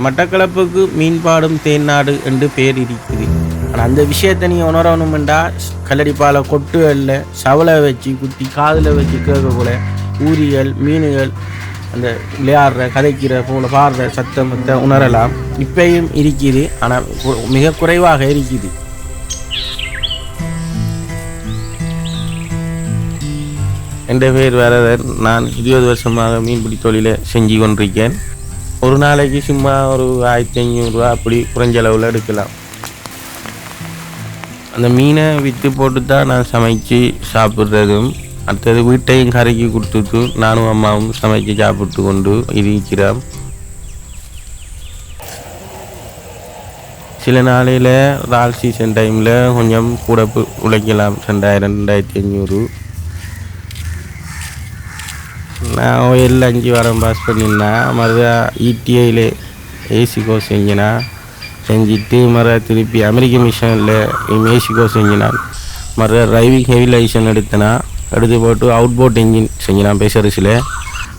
மட்டக்களப்புக்கு மீன்பாடும் தேன்னாடு என்று பேர் இருக்குது. ஆனால் அந்த விஷயத்தை நீ உணரணுமெண்டா கல்லடிப்பால் கொட்டுகளில் சவலை வச்சு குத்தி காதில் வச்சு கேட்கக்கூட ஊரிகள் மீன்கள் அந்த விளையாடுற கதைக்கிற போல பாடுற சத்தமத்தை உணரலாம். இப்பயும் இருக்குது, ஆனால் மிக குறைவாக இருக்குது. என் பேர் வரதர். நான் 20 வருஷமாக மீன்பிடி தொழிலை செஞ்சு கொண்டிருக்கேன். ஒரு நாளைக்கு சும்மா ஒரு 1500 ரூபா அப்படி குறைஞ்ச அளவில் எடுக்கலாம். அந்த மீனை விற்று போட்டு தான் நான் சமைச்சு சாப்பிட்றதும், அடுத்தது வீட்டையும் கரைக்கி கொடுத்துட்டு நானும் அம்மாவும் சமைச்சு சாப்பிட்டு கொண்டு இருக்கிறோம். சில நாளையில் ரால் சீசன் டைமில் கொஞ்சம் கூட உழைக்கலாம். 2000-2500. நான் OL 5 வாரம் பாஸ் பண்ணினா மறுபடியும் ETIயில் ஏசி கோர்ஸ் செஞ்சுட்டு திருப்பி அமெரிக்க மிஷனில் ஏசி கோர்ஸ் செஞ்சினான். டிரைவிங் ஹெவி லைசன்ஸ் எடுத்து போட்டு அவுட்போர்ட் என்ஜின் செஞ்சினான் பேசரசில்.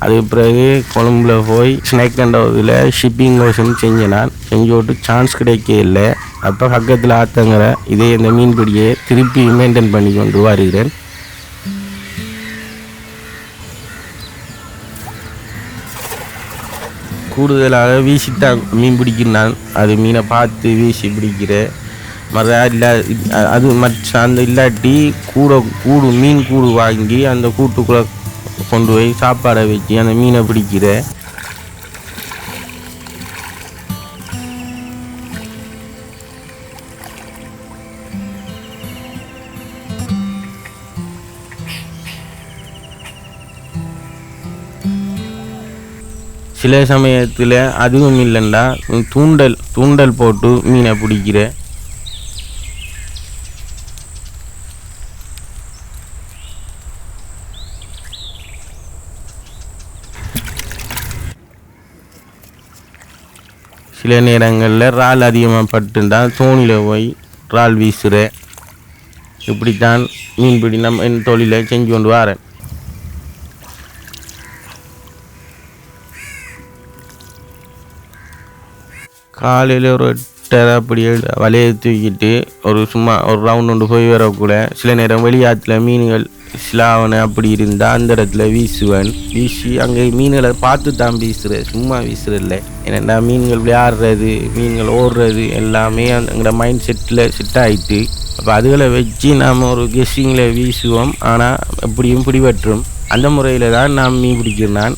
அதுக்கு பிறகு கொழும்புல போய் ஸ்னேக் கண்டதில் ஷிப்பிங் கோர்ஸ்ன்னு செஞ்சு போட்டு சான்ஸ் கிடைக்க இல்லை. அப்போ பக்கத்தில் ஆத்தங்கிற இதே இந்த மீன்பிடியை திருப்பி மெயின்டைன் பண்ணி கொண்டு வருகிறேன். கூடுதலாக வீசித்தான் மீன் பிடிக்கிறான். அது மீனை பார்த்து வீசி பிடிக்கிறேன். இல்லை அது அந்த இல்லாட்டி மீன் கூடு வாங்கி அந்த கூட்டுக்குள்ளே கொண்டு போய் சாப்பாடை வச்சு அந்த மீனை பிடிக்கிறேன். சில சமயத்தில் அதுவும் இல்லைண்டா தூண்டல் போட்டு மீனை பிடிக்கிறேன். சில நேரங்களில் இறால் அதிகமாக பட்டுண்டால் தோணியில் போய் இறால் வீசுகிறேன். இப்படித்தான் மீன்பிடி நம்ம என் தொழிலை செஞ்சு கொண்டு வரேன். காலையில் ஒரு 8:30 அப்படி வலையை தூக்கிட்டு சும்மா ஒரு ரவுண்ட் ஒன்று போய் வரக்கூட சில நேரம் வெளியாற்றுல மீன்கள் சிலாவனை அப்படி இருந்தால் அந்த இடத்துல வீசி அங்கே மீன்களை பார்த்து தான் வீசுகிறேன், சும்மா வீசுறதில்ல. ஏன்னா மீன்கள் விளையாடுறது, மீன்கள் ஓடுறது எல்லாமே அங்கே மைண்ட் செட் ஆகிட்டு, அப்போ அதுகளை வச்சு நாம் ஒரு கெஸ்ஸிங்கில் வீசுவோம். ஆனால் எப்படியும் பிடிபற்றும். அந்த முறையில் தான் நான் மீன் பிடிக்கிறேன்.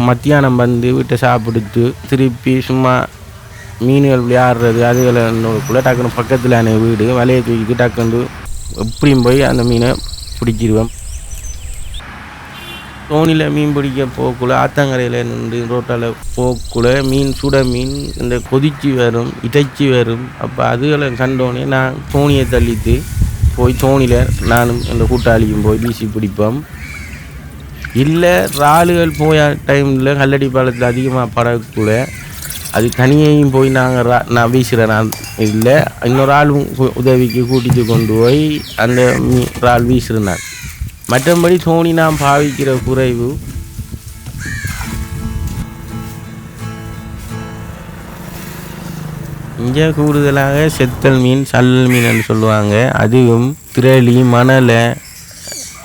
மத்தியானம் வீட்டை சாப்பிடுத்து திருப்பி சும்மா மீன்கள் விளையாடுறது அதுகளுக்குள்ளே டக்குன்னு பக்கத்தில் வீடு வலையை தூக்கிட்டு டக்குன்னு எப்படியும் போய் அந்த மீனை பிடிச்சிருவேன். தோணியில் மீன் பிடிக்க போக்குள்ள ஆத்தங்கரையில் நின்று ரோட்டால் போக்குள்ள சுட மீன் இந்த கொதிச்சு வரும், இறைச்சி வரும். அப்போ அதுகளை கண்டோன்னே நான் தோணியை தள்ளிட்டு போய் தோணியில் நானும் அந்த கூட்டாளியும் போய் வீசி பிடிப்போம். இல்லை இறாலுகள் போய டைமில் கல்லடி பாலத்தில் அதிகமாக படக்கூட அது தனியையும் போய் நான் வீசுகிறேன். நான் இல்லை இன்னொரு ஆளும் உதவிக்கு கூட்டிகிட்டு கொண்டு போய் அந்த இறால் வீசுகிறேன். மற்றபடி தோணி நான் பாவிக்கிற குறைவு. இங்கே கூடுதலாக செத்தல் மீன், சல்லல் மீன் சொல்லுவாங்க. அதுவும் திரளி, மணலை,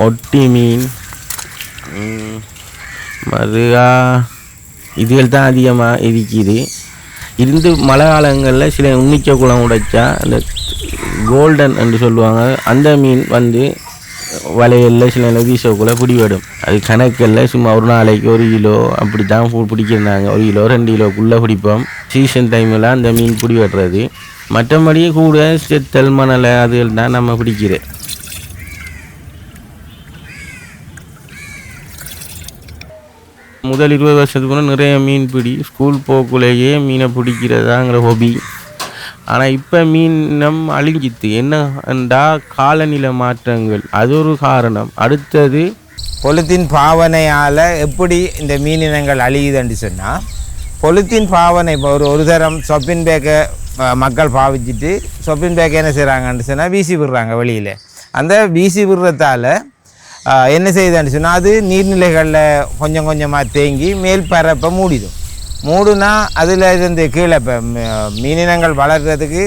ஒட்டி மீன், இதுகள் தான் அதிகமாக இருக்குது. மழை காலங்களில் சில உன்னிக்க குளம் உடைச்சா அந்த கோல்டன் என்று சொல்லுவாங்க. அந்த மீன் வலைகளில் சில வீசக்குள்ளே பிடிவிடும். அது கணக்கில் சும்மா ஒரு நாளைக்கு 1 கிலோ அப்படி தான் பிடிக்கிறாங்க. 1 கிலோ 2 கிலோக்குள்ளே பிடிப்போம். சீசன் டைமில் அந்த மீன் பிடிவிடுறது. மற்றபடி கூட செத்தல், மணலை அதுகள் தான் நம்ம பிடிக்கிறேன். முதல் 20 வருஷத்துக்கு நிறைய மீன் பிடி ஸ்கூல் போக்குள்ளேயே மீனை பிடிக்கிறதாங்கிற ஹொபி. ஆனால் இப்போ மீனம் அழிஞ்சித்து. என்னண்டா காலநிலை மாற்றங்கள், அது ஒரு காரணம். அடுத்தது பொலித்தீன் பாவனையால் எப்படி இந்த மீனினங்கள் அழியுதுன்னு சொன்னால், பொலித்தீன் பாவனை ஒரு தரம் சொப்பின் பேக்கை மக்கள் பாவிச்சுட்டு சொப்பின் பேக்கை என்ன செய்கிறாங்கன்னு சொன்னால் வீசி விடுறாங்க வெளியில். அந்த வீசி விடுறதால என்ன செய்யுதுன்னு சொன்னால் அது நீர்நிலைகளில் கொஞ்சம் கொஞ்சமாக தேங்கி மேல் பரப்பை மூடுனா அதில் இருந்து கீழே இப்போ மீனினங்கள் வளர்கிறதுக்கு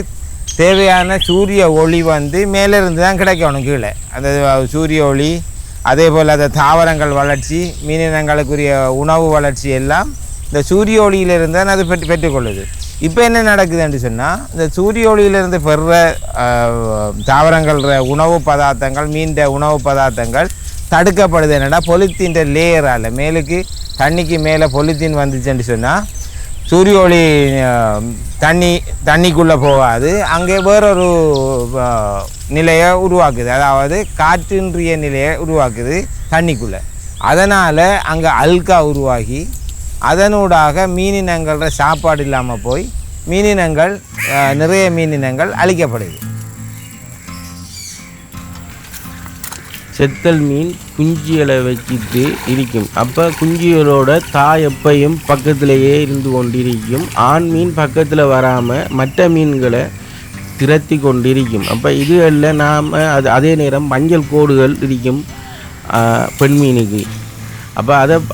தேவையான சூரிய ஒளி வந்து மேலேருந்து தான் கிடைக்கணும் கீழே அந்த சூரிய ஒளி அதே போல் அந்த தாவரங்கள் வளர்ச்சி மீனினங்களுக்குரிய உணவு வளர்ச்சி எல்லாம் இந்த சூரிய ஒளியிலிருந்து தான் அது பெற்றுக்கொள்ளுது. இப்போ என்ன நடக்குதுன்னு சொன்னால் இந்த சூரிய ஒளியிலிருந்து பெறுற தாவரங்கள் உணவு பதார்த்தங்கள் மீண்ட உணவு பதார்த்தங்கள் தடுக்கப்படுது. என்னென்னா பொலித்தீன் லேயரால் மேலுக்கு தண்ணிக்கு மேலே பொலித்தீன் வந்துச்சுன்னு சொன்னால் சூரிய ஒளி தண்ணிக்குள்ளே போகாது, அங்கே வேறொரு நிலையை உருவாக்குது, அதாவது காற்றின்றிய நிலையை உருவாக்குது தண்ணிக்குள்ளே. அதனால் அங்கே அல்கா உருவாகி அதனூடாக மீனினங்கள சாப்பாடு இல்லாமல் போய் மீனினங்கள் நிறைய மீனினங்கள் அழிக்கப்படுது. செத்தல் மீன் குஞ்சிகளை வச்சுட்டு இருக்கும். அப்போ குஞ்சிகளோட தாய் எப்பையும் பக்கத்திலேயே இருந்து கொண்டிருக்கும். ஆண் மீன் பக்கத்தில் வராமல் மற்ற மீன்களை திரத்தி கொண்டிருக்கும். அப்போ இதுகளில் நாம் அதே நேரம் மஞ்சள் கோடுகள் இருக்கும் பெண் மீனுக்கு. அப்போ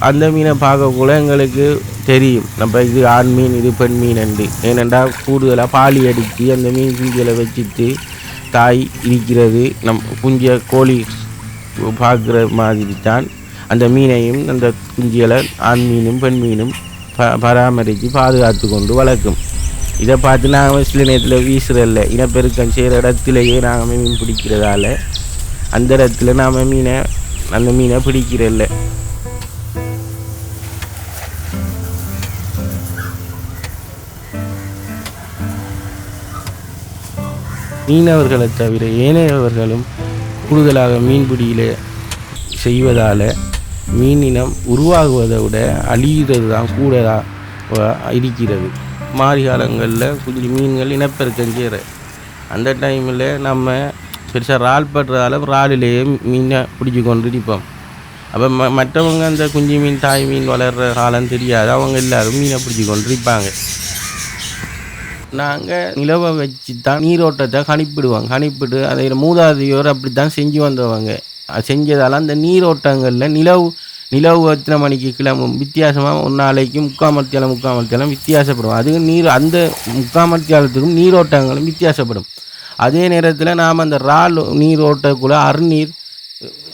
அந்த மீனை பார்க்கக்குள்ள எங்களுக்கு தெரியும் நம்ம இது ஆண் மீன் இது பெண் மீன் என்று. ஏனென்றால் கூடுதலாக பாலி அடித்து அந்த மீன் குஞ்சிகளை வச்சுட்டு தாய் இருக்கிறது குஞ்சை கோழி பார்க்குற மாதிரி தான் அந்த மீனையும் அந்த குஞ்சிகளை ஆண் மீனும் பெண் மீனும் பராமரித்து பாதுகாத்து கொண்டு வளர்க்கும். இதை பார்த்து நாங்கள் சில நேரத்தில் வீசுறதில்ல, இனப்பெருக்கம் செய்கிற இடத்துலையே நாங்கள் மீன் பிடிக்கிறதால அந்த இடத்துல நாம் அந்த மீனை பிடிக்கிறதில்ல. மீனவர்களை தவிர ஏனையவர்களும் கூடுதலாக மீன்பிடியில் செய்வதால் மீனினம் உருவாகுவதை விட அழிகிறது தான் கூடதாக இருக்கிறது. மாரி காலங்களில் கொஞ்சம் மீன்கள் இனப்பெருக்கம் செய்கிற அந்த டைமில் நம்ம பெருசாக இறால் படுறதால இறாலிலேயே மீனை பிடிச்சி கொண்டு இருப்போம். அப்போ மற்றவங்க அந்த குஞ்சு மீன் தாய் மீன் வளர்கிற காலம் தெரியாது, அவங்க எல்லோரும் மீனை பிடிச்சி கொண்டு இருப்பாங்க. நாங்கள் நிலவை வச்சு தான் நீரோட்டத்தை கணிப்பிட்டு அதை மூதாதையோர் அப்படி தான் செஞ்சு வந்தவங்க. செஞ்சதால் அந்த நீரோட்டங்களில் நிலவு எத்தனை மணிக்கு கிளம்பும் வித்தியாசமாக ஒரு நாளைக்கு முக்காமத்தியாலம் வித்தியாசப்படும். அது அந்த முக்காமத்தியாலத்துக்கும் நீரோட்டங்களும் வித்தியாசப்படும். அதே நேரத்தில் நாம் அந்த இறால் நீரோட்டக்குள்ளே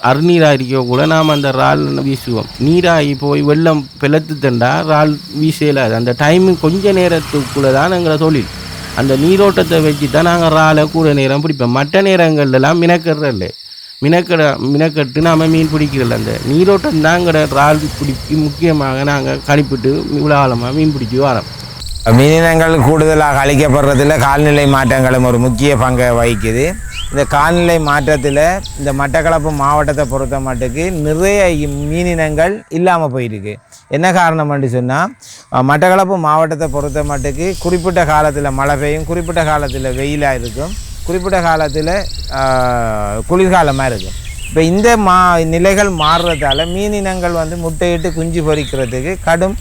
அருநீராக இருக்கக்குள்ள நாம் அந்த இறால் வீசுவோம். நீராகி போய் வெள்ளம் பிளத்து தண்டா இறால் வீசலாது. அந்த டைமு கொஞ்ச நேரத்துக்குள்ளே தான் எங்களை தொழில். அந்த நீரோட்டத்தை வச்சு தான் நாங்கள் இறாலை கூட நேரம் பிடிப்போம். மற்ற நேரங்கள்லாம் மினக்கட்டு நாம் மீன் பிடிக்கிறதில்ல. அந்த நீரோட்டம் தான் எங்களோட இறால் பிடிப்பி முக்கியமாக நாங்கள் கணிப்பிட்டு இவ்வளோ காலமாக மீன் பிடிச்சி வரோம். மீனினங்கள் கூடுதலாக அழிக்கப்படுறதில் கால்நிலை மாற்றங்களும் ஒரு முக்கிய பங்கை வகிக்குது. இந்த கால்நிலை மாற்றத்தில் இந்த மட்டக்களப்பு மாவட்டத்தை பொறுத்த மட்டுக்கு நிறைய மீனினங்கள் இல்லாமல் போயிருக்கு. என்ன காரணம்னு சொன்னால் மட்டக்களப்பு மாவட்டத்தை பொறுத்த மட்டுக்கு குறிப்பிட்ட காலத்தில் மழை பெய்யும், குறிப்பிட்ட காலத்தில் வெயிலாக இருக்கும், குறிப்பிட்ட காலத்தில் குளிர்காலமாக இருக்கும். இப்போ இந்த நிலைகள் மாறுறதால மீனினங்கள் வந்து முட்டையிட்டு குஞ்சு பொரிக்கிறதுக்கு கடும்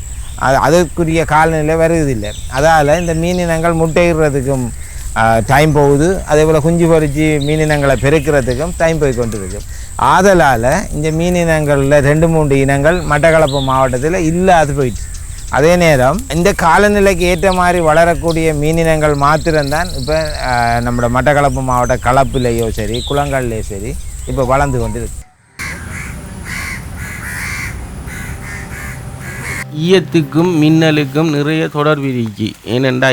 அதற்குரிய காலநிலை வருவதில்லை. அதால் இந்த மீனினங்கள் முட்டையிடுறதுக்கும் டைம் போகுது, அதே போல் குஞ்சு பொரித்து மீனினங்களை பெருக்கிறதுக்கும் டைம் போய் கொண்டு இருக்கு. ஆதலால் இந்த மீனினங்களில் 2-3 இனங்கள் மட்டக்களப்பு மாவட்டத்தில் இல்லாது போயிடுச்சு. அதே நேரம் இந்த காலநிலைக்கு ஏற்ற மாதிரி வளரக்கூடிய மீனினங்கள் மாத்திரம்தான் இப்போ நம்மளோட மட்டக்களப்பு மாவட்ட களப்பிலையோ சரி குளங்கள்லேயோ சரி இப்போ வளர்ந்து கொண்டு இருக்கு. ஈயத்துக்கும் மின்னலுக்கும் நிறைய தொடர்பு இருக்கு. ஏனெண்டா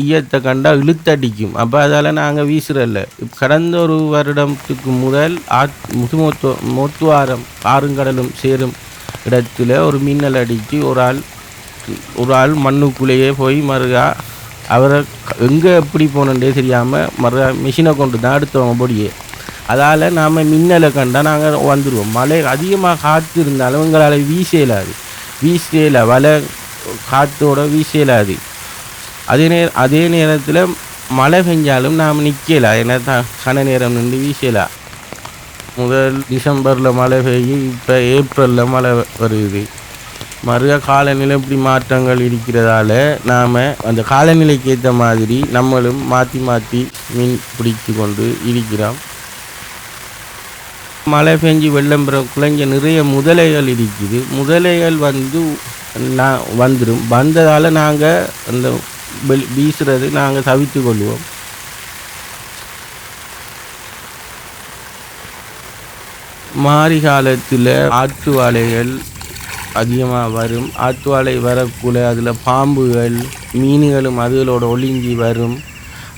ஈயத்தை கண்டா இழுத்தடிக்கும். அப்போ அதால் நாங்கள் வீசுறதில்ல. கடந்த ஒரு வருடத்துக்கு முதல் மொத்துவாரம் ஆறுங்கடலும் சேரும் இடத்துல ஒரு மின்னல் அடித்து ஒரு ஆள் மண்ணுக்குள்ளேயே போய் மறுகா அவரை எங்கே எப்படி போனே தெரியாமல் மறுகா மிஷினை கொண்டு தான் அடுத்தவங்க பொடியே. அதால் நாம் மின்னலை கண்டால் நாங்கள் வந்துடுவோம். மழை அதிகமாக காற்று இருந்தாலும் எங்களால் வீசல வலை காற்றோட வீசலாது. அதே நேரத்தில் மழை பெஞ்சாலும் நாம் நிற்கல, ஏன்னா கன நேரம் நின்று வீசலாம். முதல் டிசம்பரில் மழை பெய்யும், இப்போ ஏப்ரலில் மழை வருது. காலநிலை இப்படி மாற்றங்கள் இருக்கிறதால நாம் அந்த காலநிலைக்கு ஏற்ற மாதிரி நம்மளும் மாற்றி மீன் பிடித்து கொண்டு இருக்கிறோம். மழை பெஞ்சு வெள்ளம் குறைஞ்ச நிறைய முதலைகள் இருக்குது. முதலைகள் வந்துடும். வந்ததால் நாங்கள் அந்த வீசுறது நாங்கள் தவிர்த்து கொள்வோம். மாரி காலத்தில் ஆற்று வாழைகள் அதிகமாக வரும். ஆற்று வாழை வரக்குள்ள அதில் பாம்புகள் மீன்களும் அதுகளோட ஒளிஞ்சி வரும்.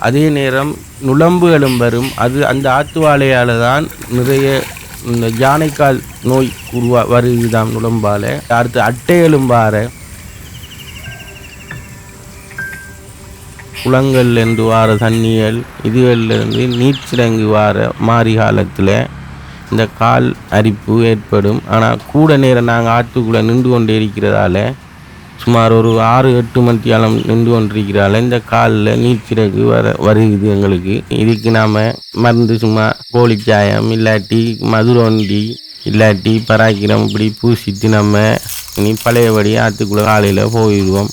அதே நேரம் நுளம்புகளும் வரும். அந்த ஆற்று வாழையால் தான் நிறைய இந்த யானைக்கால் நோய் வருதுதான் நுளம்பால். அடுத்து அட்டைகளும் வார குளங்கள்லேருந்து வார தண்ணிகள் இதுகளிலிருந்து நீர்ச்சிறங்கு வார மாரி காலத்தில் இந்த கால் அரிப்பு ஏற்படும். ஆனால் கூட நேரம் நாங்கள் ஆற்றுக்குள்ளே நின்று கொண்டு இருக்கிறதால சுமார் ஒரு 6-8 மணித்தியாலம் நின்று கொண்டிருக்கிறாள். இந்த காலில் நீர்ச்சிறகு வருகுது எங்களுக்கு. இதுக்கு நாம் மருந்து சும்மா கோழிச்சாயம் இல்லாட்டி மதுரொண்டி இல்லாட்டி பராக்கிரம் இப்படி பூசிட்டு நம்ம இனி பழையபடி ஆற்றுக்குள்ளே காலையில் போயிடுவோம்.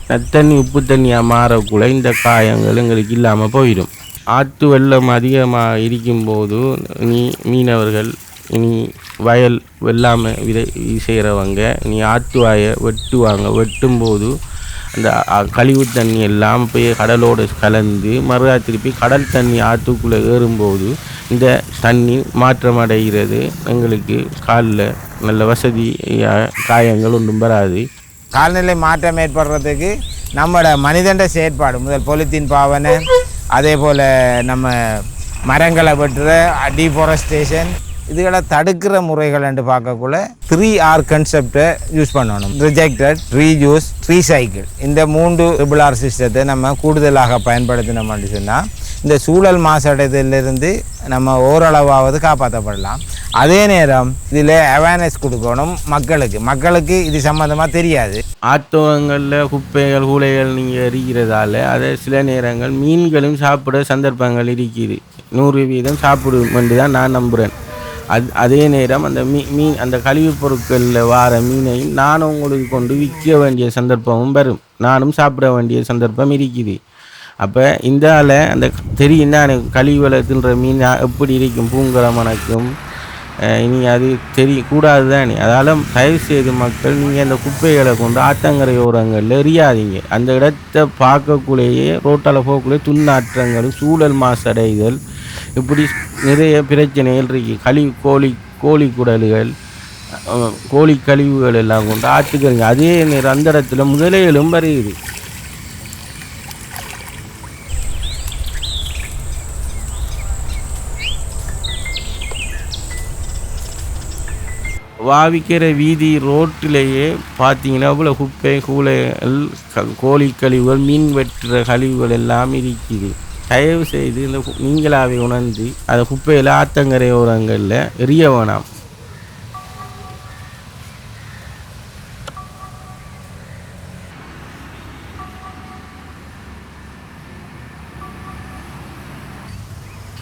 நத்தண்ணி உப்பு தண்ணியாக மாறக்குள்ள இந்த காயங்கள் எங்களுக்கு இல்லாமல் போயிடும். ஆற்று வெள்ளம் அதிகமாக இருக்கும்போது மீனவர்கள் இனி வயல் வெள்ளாமல் செய்கிறவங்க ஆற்று வாயை வெட்டுவாங்க. வெட்டும்போது அந்த கழிவு தண்ணி எல்லாம் போய் கடலோடு கலந்து திருப்பி கடல் தண்ணி ஆற்றுக்குள்ளே ஏறும்போது இந்த தண்ணி மாற்றமடைகிறது. எங்களுக்கு காலில் நல்ல வசதி காயங்கள் ஒன்றும் வராது. கால்நிலை மாற்றம் ஏற்படுறதுக்கு நம்மளோட மனிதண்ட செயற்பாடு முதல் பொலித்தீன் பாவனை, அதே போல் நம்ம மரங்களை வெட்டுற டீஃபாரஸ்டேஷன் இதுகளை தடுக்கிற முறைகள் என்று பார்க்கக்குள்ள 3R கன்செப்டை யூஸ் பண்ணணும். Rejected, reuse, recycle. இந்த 3 சிஸ்டத்தை நம்ம கூடுதலாக பயன்படுத்தினோம்னு சொன்னால் இந்த சூழல் மாசடைதலிருந்து நம்ம ஓரளவாவது காப்பாற்றப்படலாம். அதே நேரம் இதில் அவேர்னஸ் கொடுக்கணும் மக்களுக்கு இது சம்மந்தமாக தெரியாது. ஆற்றோரங்களில் குப்பைகள் கூலைகள் நீங்கள் எரிக்கிறதால அதை சில நேரங்கள் மீன்களும் சாப்பிட சந்தர்ப்பங்கள் இருக்குது. 100% சாப்பிடும் என்று தான் நான் நம்புகிறேன். அதே நேரம் அந்த மீன் அந்த கழிவுப் பொருட்களில் வார மீனையும் நானும் உங்களுக்கு கொண்டு விற்க வேண்டிய சந்தர்ப்பமும் வரும். நானும் சாப்பிட வேண்டிய சந்தர்ப்பம் இருக்குது. அப்போ அந்த தெரியும் தான் எனக்கு கழிவுகளை தின்ற மீன் எப்படி இருக்கும், பூங்கரமனக்கும் இனி அது தெரியக்கூடாது தானே. அதால் தயவு செய்து மக்கள் நீங்கள் அந்த குப்பைகளை கொண்டு ஆற்றங்கரை ஓரங்களில் எரியாதீங்க. அந்த இடத்தை பார்க்கக்குள்ளேயே ரோட்டால் போகக்குள்ளே துண்ணாற்றங்களும் சூழல் மாசடைதல் இப்படி நிறைய பிரச்சனைகள் இருக்குது. கோழி குடல்கள் கோழி கழிவுகள் எல்லாம் கொண்டு ஆற்றுக்கிறீங்க. அதே நேரம் அந்த இடத்துல முதலைகளும் வருது. வாவிக்கிற வீதி ரோட்டிலேயே பார்த்தீங்கன்னா இவ்வளோ குப்பை கூலைகள் கோழி கழிவுகள் மீன் வெட்டுற கழிவுகள் எல்லாம் இருக்குது. தயவு செய்து இந்த நீங்களாகவே உணர்ந்து அதை குப்பையில் ஆற்றங்கரை ஓரங்களில் எரிய வேணாம்.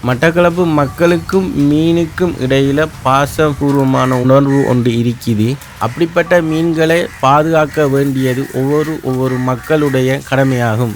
மட்டக்களப்பு மக்களுக்கும் மீனுக்கும் இடையில் பாசபூர்வமான உணர்வு ஒன்று இருக்குது. அப்படிப்பட்ட மீன்களை பாதுகாக்க வேண்டியது ஒவ்வொரு மக்களுடைய கடமையாகும்.